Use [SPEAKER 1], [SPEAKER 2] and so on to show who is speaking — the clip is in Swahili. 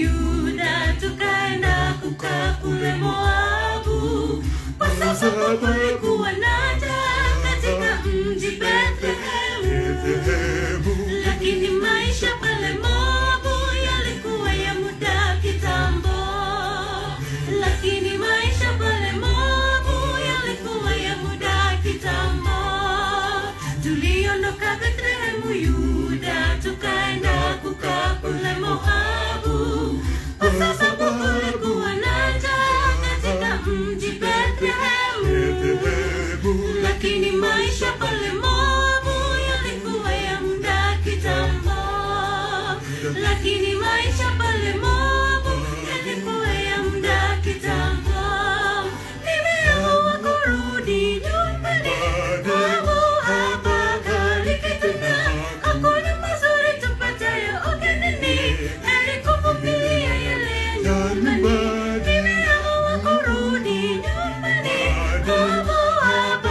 [SPEAKER 1] Yuda tukaenda kukaa kule Moabu, kwa sababu kulikuwa na njaa katika mji Bethlehemu. Lakini maisha pale Moabu yalikuwa ya muda kitambo. Lakini maisha pale Moabu yalikuwa ya muda kitambo. Tuliondoka Bethlehemu Yuda tukaenda kukaa kule Moabu, kwa sababu kulikuwa na njaa katika mji Bethlehemu. Lakini maisha pale Moabu yalikuwa ya muda kitambo. Lakini maisha pale Moabu yalikuwa ya muda kitambo. Nimeamua kurudi nyumbani kwangu hapa Kalikitunda. Hakuna mazuri tupatayo ugenini, heri kuvumilia yale ya nyumbani. Nimeamua kurudi nyumbani kwangu hapa